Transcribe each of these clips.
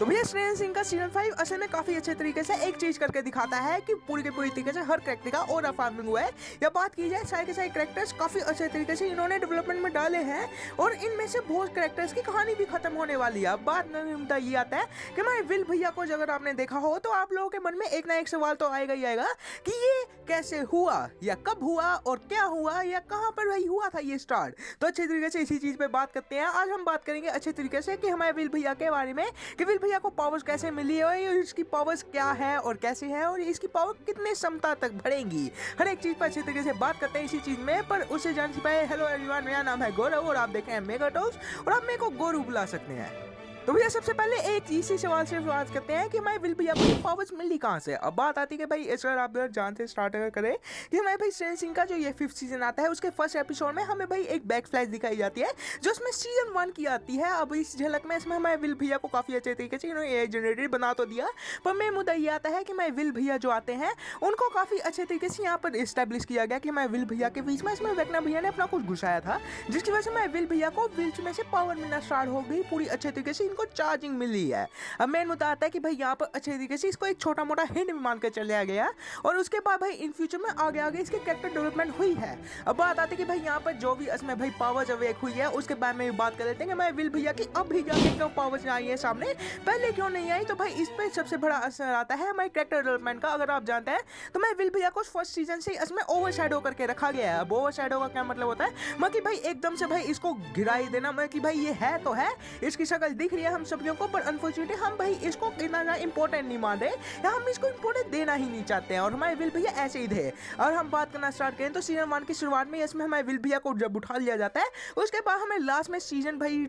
तो भैया श्रेयस सिंह का सीजन 5 असल में काफी अच्छे तरीके से एक चीज करके दिखाता है कि पूरी के पूरी तरीके से हर कैरेक्टर का और फार्मिंग हुआ है। या बात की जाए सारे के सारे कैरेक्टर्स काफी अच्छे तरीके से इन्होंने डेवलपमेंट में डाले हैं और इनमें से बहुत कैरेक्टर्स की कहानी भी खत्म होने वाली है। अब बात में मुद्दा ये आता है कि मैं विल भैया को अगर आपने देखा हो तो आप लोगों के मन में एक ना एक सवाल तो आएगा ही आएगा कि ये कैसे हुआ या कब हुआ और क्या हुआ या कहाँ पर भाई हुआ था ये स्टार्ट। तो अच्छे तरीके से इसी चीज पे बात करते हैं। आज हम बात करेंगे अच्छे तरीके से कि हमारे विल भैया के बारे में कि विल भैया को पावर्स कैसे मिली है और इसकी पावर्स क्या है और कैसे है और इसकी पावर कितने क्षमता तक बढ़ेंगी। हर एक चीज पर अच्छे तरीके से बात करते हैं इसी चीज में। पर उससे जान से पहले हेलो एवरीवन, मेरा नाम है गौरव और आप देख रहे हैं मेगा टॉक्स और आप मेरे को गोरू बुला सकते हैं। तो भैया सबसे पहले एक इसी सवाल से बात करते हैं कि हमारे विल भैया को पावर्स मिली कहाँ से। अब बात आती है कि भाई इस बार आप जान से स्टार्ट करें कि हमारे भाई श्रेयस सिंह का जो ये 5th सीजन आता है उसके फर्स्ट एपिसोड में हमें भाई एक बैक फ्लैश दिखाई जाती है जो उसमें सीजन 1 की आती है। अब इस झलक में इसमें हमारे विल भैया को काफी अच्छे तरीके से इन्होंने एआई जनरेटेड बना तो दिया, पर मेन मुद्दा ये आता है कि हमारे विल भैया जो आते हैं उनको काफी अच्छे तरीके से यहाँ पर स्टैब्लिश किया गया कि हमारे विल भैया के बीच में इसमें वेकना भैया ने अपना कुछ घुसाया था जिसकी वजह से हमारे विल भैया को विल्स में से पावर मिलना स्टार्ट हो गई। पूरी अच्छे तरीके से इनको चार्जिंग मिली है। अब मेन मुद्दा आता है कि भाई यहाँ पर अच्छे तरीके से इसको एक छोटा मोटा हिंट भी मान कर चलिया गया और उसके बाद भाई इन फ्यूचर में आगे आगे इसके कैरेक्टर डेवलपमेंट हुई है। अब बात आती है कि भाई यहाँ पर जो भी इसमें भाई पावर्स अवेक हुई है उसके बारे में भी बात कर लेते हैं कि मैं विल भैया की अब भी जाके क्यों पावर्स आई है सामने, पहले क्यों नहीं आई। तो भाई इस पर सबसे बड़ा असर आता है हमारे कैरेक्टर डेवलपमेंट का। अगर आप जानते हैं तो मैं विल भैया को फर्स्ट सीजन से इसमें ओवर शैडो करके रखा गया है। अब ओवर शैडो का क्या मतलब होता है मैं कि भाई एकदम से भाई इसको गिराई देना, मैं कि भाई ये है तो है, इसकी शक्ल दिख रही है हम सभी को, पर अनफॉर्चुनेटली हम भाई इसको इतना ज्यादा इंपॉर्टेंट नहीं मान रहे या हम इसको इंपॉर्टेंट देना ही नहीं चाहते हैं और हमारे विल भैया ऐसे ही थे। और हम बात करना स्टार्ट करें तो सीजन 1 की शुरुआत में इसमें हमारे विल भैया को जब उठा लिया जाता है उसके बाद हमें लास्ट में सीजन भाई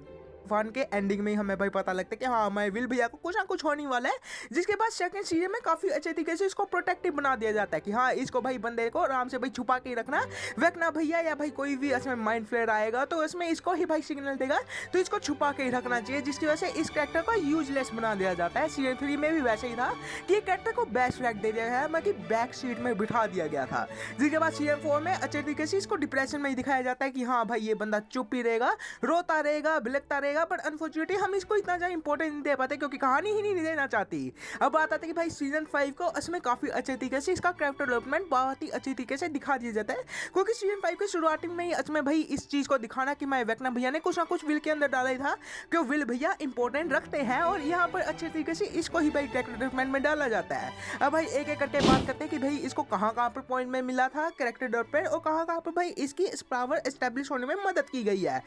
1 के एंडिंग में ही हमें भाई पता लगता है कि हाँ हमारे विल भैया को कुछ ना कुछ होने वाला है, जिसके बाद सेकंड सीजन में काफी अच्छे तरीके से इसको प्रोटेक्टिव बना दिया जाता है कि हाँ इसको भाई बंदे को आराम से भाई छुपा के ही रखना। वेकना भैया या भाई कोई भी इसमें माइंड फ्लेयर आएगा तो इसमें इसको ही भाई सिग्नल देगा तो इसको छुपा के ही रखना चाहिए, जिसकी वजह से इस कैरेक्टर को यूजलेस बना दिया जाता है। सीजन 3 में भी वैसे ही था कि कैरेक्टर को बैक फ्लैग दे दिया गया है, बैक सीट में बिठा दिया गया था। जिसके बाद सीजन 4 में अच्छे तरीके से इसको डिप्रेशन में ही दिखाया जाता है कि हाँ भाई ये बंदा चुप ही रहेगा, रोता रहेगा, बिलकता रहेगा, पर अनफॉर्चुनेटली हम इसको इतना ज्यादा इंपॉर्टेंट नहीं दे पाते क्योंकि कहानी ही नहीं देना चाहती। अब बात आती है कि भाई सीजन 5 को इसमें काफी अच्छे तरीके से इसका कैरेक्टर डेवलपमेंट बहुत ही अच्छी तरीके से दिखा दिया जाता है क्योंकि सीजन 5 की शुरुआत में ही इसमें भाई इस चीज को दिखाना कि मैं वेकना भैया ने कुछ ना कुछ विल के अंदर डाला ही था कि विल भैया इंपॉर्टेंट रखते हैं और यहाँ पर अच्छे तरीके से इसको ही भाई कैरेक्टर डेवलपमेंट में डाला जाता है। अब भाई एक एक करके बात करते हैं कि भाई इसको कहाँ कहाँ पर पॉइंट में मिला था कैरेक्टर डेवलपमेंट और कहाँ कहाँ पर भाई इसकी पावर एस्टेब्लिश होने में मदद की गई है।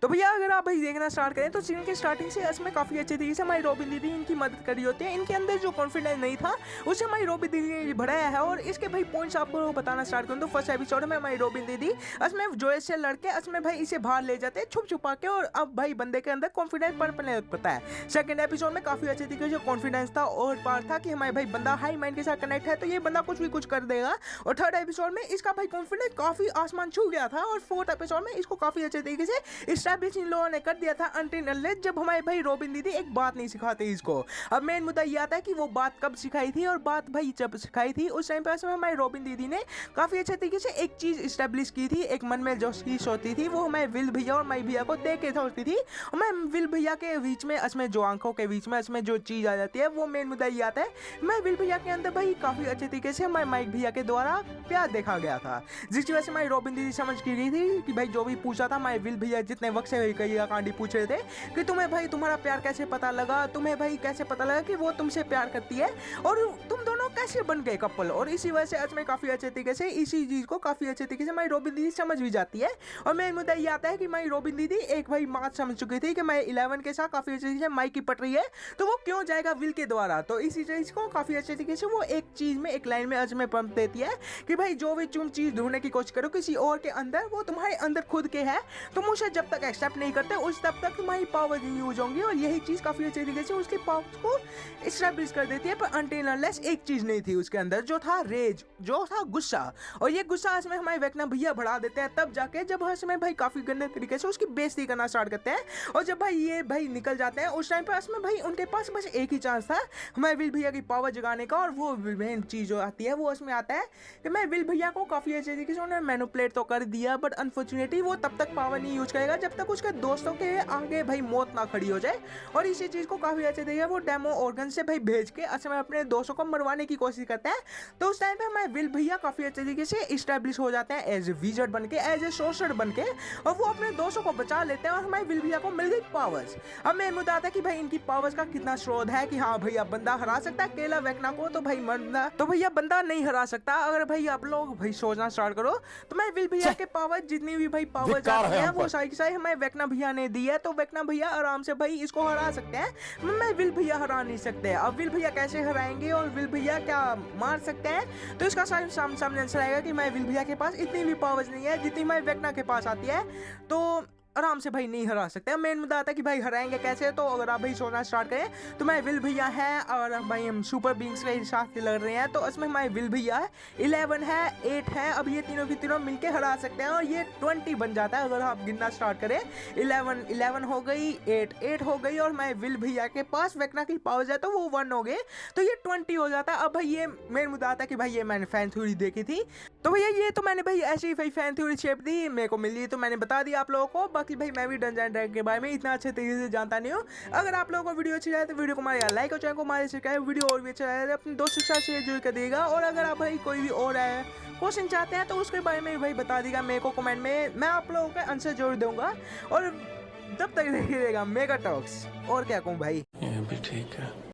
तो भैया अगर आप भाई देखना स्टार्ट करें तो सीजन के स्टार्टिंग से इसमें काफी अच्छे तरीके से हमारी रॉबिन दीदी इनकी मदद करी होती है। इनके अंदर जो कॉन्फिडेंस नहीं था उसे हमारी रॉबिन दीदी ने बढ़ाया है और इसके भाई पॉइंट्स आपको बताना स्टार्ट करूँ तो फर्स्ट एपिसोड में हमारी रॉबिन दीदी इसमें जोएस से लड़के इसमें भाई इसे बाहर ले जाते हैं छुप छुपा के और अब भाई बंदे के अंदर कॉन्फिडेंस पनपने लग पता है। सेकंड एपिसोड में काफी अच्छे तरीके से कॉन्फिडेंस था और पार्ट था कि हमारे भाई बंदा हाई माइंड के साथ कनेक्ट है तो ये बंदा कुछ भी कुछ कर देगा। और थर्ड एपिसोड में इसका भाई कॉन्फिडेंस काफी आसमान छू गया था और फोर्थ एपिसोड में इसको काफी अच्छे तरीके से इस्टेब्लिश इन लोगों ने कर दिया था अनटिल अनलेस जब हमारे भाई रॉबिन दीदी एक बात नहीं सिखाते इसको। अब मेन मुद्दा ये आता है कि वो बात कब सिखाई थी और बात भाई जब सिखाई थी उस टाइम पे हमारे रॉबिन दीदी ने काफी अच्छे तरीके से एक चीज इस्टेब्लिश की थी, एक मन में जो चीज होती थी वो हमारे विल भैया और माई भैया को देख के सोचती थी। मैं विल भैया के बीच में इसमें जो आंखों के बीच में इसमें जो चीज आ जाती है वो मेन मुद्दा ये आता है मैं विल भैया के अंदर भाई काफी अच्छे तरीके से हमारे माइक भैया के द्वारा प्यार देखा गया था, जिसकी वजह से हमारी रॉबिन दीदी समझ की गई थी कि भाई जो भी पूछा था हमारे विल भैया जितने वक्त से कई कांडी पूछ रहे थे कि तुम्हें भाई तुम्हारा प्यार कैसे पता लगा, तुम्हें भाई कैसे पता लगा कि वो तुमसे प्यार करती है और तुम दोनों कैसे बन गए कपल। और इसी वजह से इसमें काफी अच्छे तरीके से इसी चीज को काफी अच्छे तरीके से हमारी रॉबिन दीदी समझ भी जाती है। और मेन मुद्दा ये आता है कि हमारी रॉबिन दीदी एक भाई बात समझ चुकी थी कि मैं 11 के साथ काफी अच्छे तरीके से माइक की पट रही है तो वो क्यों जाएगा विल के द्वारा। तो इसी चीज को काफी अच्छे तरीके से वो एक चीज में एक लाइन में अजमें पंप देती है कि भाई जो भी तुम चीज ढूंढने की कोशिश करो किसी और के अंदर वो तुम्हारे अंदर खुद के है, तुम उसे जब तक एक्सेप्ट नहीं करते उस तब तक तुम्हारी पावर यूज होंगी। और यही चीज काफी अच्छे तरीके से उसके पावर्स को एस्टैब्लिश कर देती है। पर अनटिल अनलेस एक चीज नहीं थी उसके अंदर जो था रेज, जो था गुस्सा, और ये गुस्सा इसमें हमारे वेकना भैया बढ़ा देते हैं तब जाके जब इसमें भाई काफी गंदे तरीके से उसकी बेइज्जती करना स्टार्ट करते हैं। और जब भाई ये भाई निकल जाते हैं उस टाइम पर इसमें भाई उनके पास बस एक ही चांस था हमारे विल भैया की पावर जगाने का और वो मेन चीज जो आती है वो उसमें आता है कि मैं विल भैया को काफी अच्छे तरीके से उन्होंने मैनिपुलेट तो कर दिया बट अनफॉर्चुनेटली वो तब तक पावर नहीं यूज करेगा जब तक उसके दोस्तों के आगे भाई मौत ना खड़ी हो जाए। और इसी चीज़ को काफ़ी अच्छे तरीके वो डेमो ऑर्गन से भाई भेज के असल में अपने दोस्तों को मरवाने की कोशिश करता है। तो उस टाइम पे हमारे विल भैया काफ़ी अच्छे तरीके से इस्टेब्लिश हो जाते हैं एज ए विजर्ड बन के, एज ए सोर्सर बन के, और वो अपने दोस्तों को बचा लेते हैं और हमारे विल भैया को मिल गई पावर्स। अब मैं मुद्दा आता है कि भाई इनकी पावर्स का कितना स्रोत है कि हाँ भैया बंदा हरा सकता है केला वेकना को, तो भाई भैया बंदा नहीं हरा सकता। अगर भाई आप लोग भाई सोचना स्टार्ट करो तो मैं विल भैया के पावर जितनी भी भाई पावर जाती है वो सारी की सारी हमें वेकना भैया ने दी है, तो वेकना भैया आराम से भाई इसको हरा सकते हैं। मैं विल भैया हरा नहीं सकते। अब विल भैया कैसे हराएंगे और विल भैया क्या मार सकते हैं, तो इसका सामने आंसर आएगा कि मैं विल भैया के पास इतनी भी पावर्स नहीं है जितनी मैं वेकना के पास आती है, तो आराम से भाई नहीं हरा सकते। मेन मुद्दा आता है कि भाई हराएंगे कैसे, तो अगर आप भाई सोचना स्टार्ट करें तो मैं विल भैया है और भाई हम सुपर बींग्स के साथ से लड़ रहे हैं, तो इसमें हमारे विल भैया है 11 है 8 है, अब ये तीनों के तीनों मिलके हरा सकते हैं और ये 20 बन जाता है अगर आप गिनना स्टार्ट करें। 11 हो गई, 8 हो गई, और मैं विल भैया के पास वेकना की पावर है तो वो 1 हो गए, तो ये 20 हो जाता है। अब भाई ये मेन मुद्दा आता है कि भाई ये मैंने फैन थ्योरी देखी थी, तो भैया ये तो मैंने भाई ऐसी ही भाई फैन थ्योरी शेप दी मेरे को मिली, तो मैंने बता दिया आप लोगों को। बाकी भाई मैं भी डंजन एंड ड्रैगन के बारे में इतना अच्छे तरीके से जानता नहीं हूँ। अगर आप लोगों को वीडियो अच्छी लगे तो वीडियो को हमारे यार लाइक और चैनल को हमारे शेयर, वीडियो और भी अच्छा लगे अपने दोस्तों के साथ शेयर जरूर कर देगा। और अगर आप भाई कोई भी और क्वेश्चन चाहते हैं तो उसके बारे में भाई बता देगा मेरे को कमेंट में, मैं आप लोगों का आंसर जरूर दूंगा। और जब तक देखिएगा मेगा टॉक्स, और क्या कहूँ भाई। ये भी ठीक है।